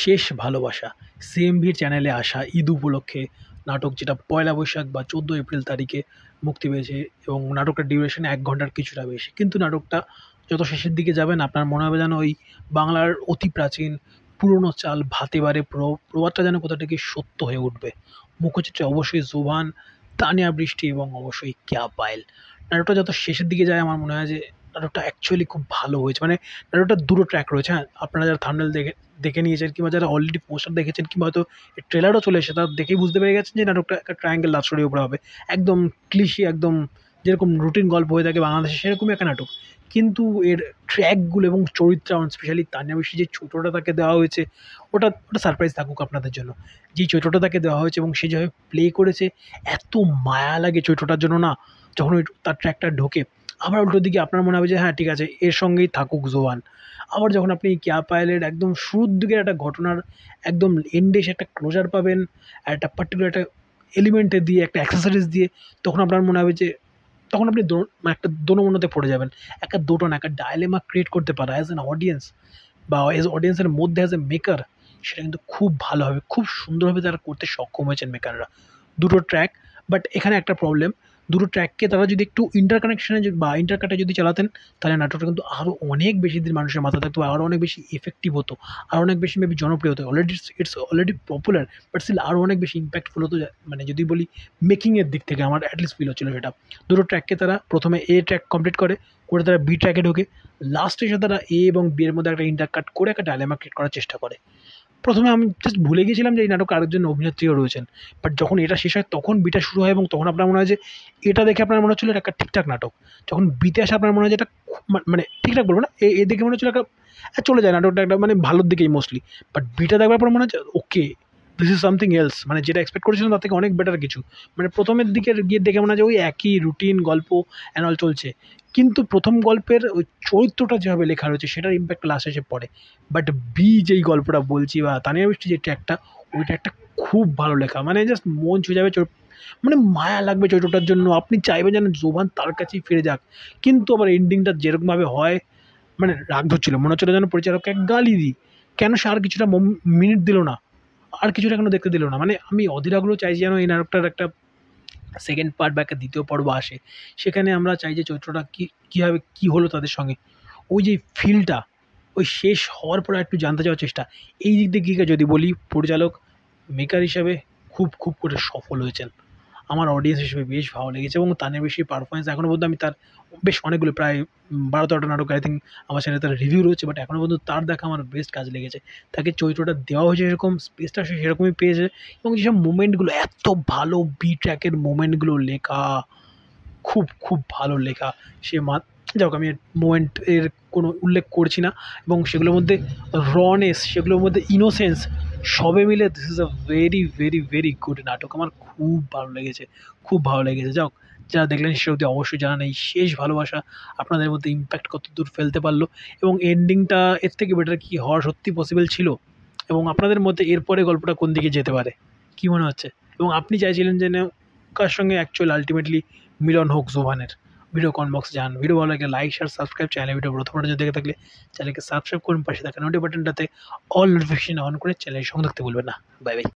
শেষ ভালোবাসা সিএমভির চ্যানেলে আসা ঈদ উপলক্ষে নাটক, যেটা পয়লা বৈশাখ বা 14 এপ্রিল তারিখে মুক্তি পেয়েছে এবং নাটকটার ডিউরেশন ১ ঘন্টার কিছুটা বেশি। কিন্তু নাটকটা যত শেষের দিকে যাবেন আপনার মনে হবে যেন ওই বাংলার অতি প্রাচীন পুরনো চাল ভাতে বাড়ে প্রবাদটা যেন কোথা থেকে সত্য হয়ে উঠবে। মুখচিত্রে অবশ্যই জোভান, তানিয়া বৃষ্টি এবং অবশ্যই কেয়া পায়েল। নাটকটা যত শেষের দিকে যায় আমার মনে হয় যে নাটকটা অ্যাকচুয়ালি খুব ভালো হয়েছে। মানে নাটকটার দুটো ট্র্যাক রয়েছে, হ্যাঁ? আপনারা যারা থাম্বনেল দেখে দেখে নিয়েছেন কিংবা যারা অলরেডি পোস্টার দেখেছেন কিংবা হয়তো ট্রেলারও চলে এসেছে, তারা দেখেই বুঝতে পেরে গেছেন যে নাটকটা একটা ট্রায়াঙ্গেল লাভ স্টোরির উপরে হবে। একদম ক্লিশে, একদম যেরকম রুটিন গল্প হয়ে থাকে বাংলাদেশে সেরকমই একটা নাটক। কিন্তু এর ট্র্যাকগুলো এবং চরিত্রায়ন, স্পেশালি তানিয়া বৃষ্টি যে চরিত্রটা তাকে দেওয়া হয়েছে, ওটা ওটা সারপ্রাইজ থাকুক আপনাদের জন্য। যেই চরিত্রটা তাকে দেওয়া হয়েছে এবং সে যেভাবে প্লে করেছে, এত মায়া লাগে চরিত্রটার জন্য না, যখন ওই তার ট্র্যাকটা ঢোকে। আবার উল্টো দিকে আপনার মনে হবে যে হ্যাঁ ঠিক আছে, এর সঙ্গেই থাকুক জোয়ান। আবার যখন আপনি কেয়া পায়েলের একদম শুরুর দিকের একটা ঘটনার একদম এন্ডে এসে একটা ক্লোজার পাবেন, আর একটা পার্টিকুলার একটা এলিমেন্টে দিয়ে, একটা অ্যাক্সেসরিজ দিয়ে, তখন আপনার মনে হবে যে তখন আপনি মানে একটা দোনমনোতে পড়ে যাবেন। একটা দোটানা, একটা ডায়লেমা ক্রিয়েট করতে পারা অ্যাজ অ্যান অডিয়েন্স বা এজ অডিয়েন্সের মধ্যে অ্যাজ এ মেকার, সেটা কিন্তু খুব ভালোভাবে, খুব সুন্দরভাবে তারা করতে সক্ষম হয়েছেন মেকাররা। দুটো ট্র্যাক, বাট এখানে একটা প্রবলেম, দুটো ট্র্যাককে তারা যদি একটু ইন্টারকানেকশনে বা ইন্টারকাটে যদি চালাতেন, তাহলে নাটকটা কিন্তু আরও অনেক বেশি দিন মানুষের মাথায় থাকতো, আরও অনেক বেশি ইফেক্টিভ হতো, আরও অনেক বেশি মেবি জনপ্রিয় হতো। Already it's already popular, but still আরও অনেক বেশি ইম্প্যাক্টফুল হতো। মানে যদি বলি মেকিংয়ের দিক থেকে আমার অ্যাটলিস্ট ফিল হচ্ছিলো সেটা। দুটো ট্র্যাককে তারা প্রথমে এ ট্র্যাক কমপ্লিট করে তারা বি ট্র্যাকে ঢোকে, লাস্টে এসে তারা এ এবং বি এর মধ্যে একটা ইন্টারকাট করে একটা ডায়লেমা ক্রিয়েট করার চেষ্টা করে। প্রথমে আমি জাস্ট ভুলে গিয়েছিলাম যে এই নাটকে আরেকজন অভিনেত্রীও রয়েছেন। বাট যখন এটা শেষ হয় তখন বিটা শুরু হয় এবং তখন আপনার মনে হয় যে এটা দেখে আপনার মনে হচ্ছিল এটা একটা ঠিকঠাক নাটক। যখন বিতে আসে আপনার মনে হয় যে এটা মানে ঠিকঠাক বলবো না, এ দেখে মনে হচ্ছিল একটা চলে যায় নাটকটা একটা মানে ভালোর দিকেই মোস্টলি। বাট বিটা দেখবার পর মনে হচ্ছে ওকে, দিস ইজ সামথিং এলস, মানে যেটা এক্সপেক্ট করেছিলাম তার থেকে অনেক বেটার কিছু। মানে প্রথমের দিকে গিয়ে দেখে মনে হয় যে ওই একই রুটিন গল্প অ্যান্ড অল চলছে, কিন্তু প্রথম গল্পের ওই চরিত্রটা যেভাবে লেখা রয়েছে সেটার ইম্প্যাক্ট লাস্টে এসে পড়ে। বাট বি যেই গল্পটা বলছি বা তানিয়া বৃষ্টি যে ট্র্যাকটা, ওই ট্র্যাকটা খুব ভালো লেখা, মানে জাস্ট মন ছুঁয়ে যাবে, মানে মায়া লাগবে চরিত্রটার জন্য, আপনি চাইবেন যেন জোবান তার কাছেই ফিরে যাক। কিন্তু আবার এন্ডিংটা যেরকমভাবে হয়, মানে রাগ ধরছিল, মনে হচ্ছিল যেন পরিচালককে এক গালি দিই, কেন সে আর কিছুটা মিনিট দিল না, আর কিছুটা কেন দেখতে দিল না। মানে আমি অধীর আগ্রহ চাইছি যেন এই নাটকটার একটা সেকেন্ড পার্ট বা একটা দ্বিতীয় পর্ব আসে। সেখানে আমরা চাই যে চরিত্রটা কীভাবে কী হলো তাদের সঙ্গে, ওই যে ফিলটা, ওই শেষ হওয়ার পরে একটু জানতে চাওয়ার চেষ্টা। এই দিক থেকে যদি বলি, পরিচালক মেকার হিসাবে খুব খুব করে সফল হয়েছেন। আমার অডিয়েন্স হিসেবে বেশ ভালো লেগেছে এবং তানিয়া বৃষ্টির পারফরমেন্স এখনও পর্যন্ত আমি তার বেশ অনেকগুলো প্রায় ১২-১৩টা নাটক আই থিঙ্ক আমার চ্যানেলে তার রিভিউ রয়েছে, বাট এখনও পর্যন্ত তার দেখা আমার বেস্ট কাজ লেগেছে। তাকে চরিত্রটা দেওয়া হয়েছে সেরকম, স্পেসটা সে সেরকমই পেয়েছে এবং যেসব মুভমেন্টগুলো এত ভালো, বি ট্র্যাকের মুভমেন্টগুলো লেখা খুব খুব ভালো লেখা। সে যাই হোক, আমি মোমেন্ট এর কোনো উল্লেখ করছি না, এবং সেগুলোর মধ্যে রনেস, সেগুলোর মধ্যে ইনোসেন্স, সবে মিলে this is a very very very good নাটক। আমার খুব ভালো লেগেছে, খুব ভালো লেগেছে। যাই হোক, যারা দেখলেন সে অবধি অবশ্যই জানান এই শেষ ভালোবাসা আপনাদের মধ্যে ইম্প্যাক্ট কতদূর ফেলতে পারলো এবং এন্ডিংটা এর থেকে বেটার কি হওয়া সত্যি পসিবল ছিল, এবং আপনাদের মধ্যে এরপরে গল্পটা কোন দিকে যেতে পারে, কী মনে হচ্ছে, এবং আপনি চাইছিলেন যে কার সঙ্গে অ্যাকচুয়াল আলটিমেটলি মিলন হোক জোভানের। ভিডিও কমেন্ট বক্সে যান। ভিডিও ভালো লাগে লাইক, শেয়ার, সাবস্ক্রাইব। চ্যানেলে ভিডিও প্রথমবার যদি দেখে থাকলে চ্যানেলকে সাবস্ক্রাইব করুন, পাশে থাকা নোটিফিকেশনটাতে অল নোটিফিকেশন অন করে চ্যানেলের সঙ্গে থাকতে ভুলবেন না। Bye bye.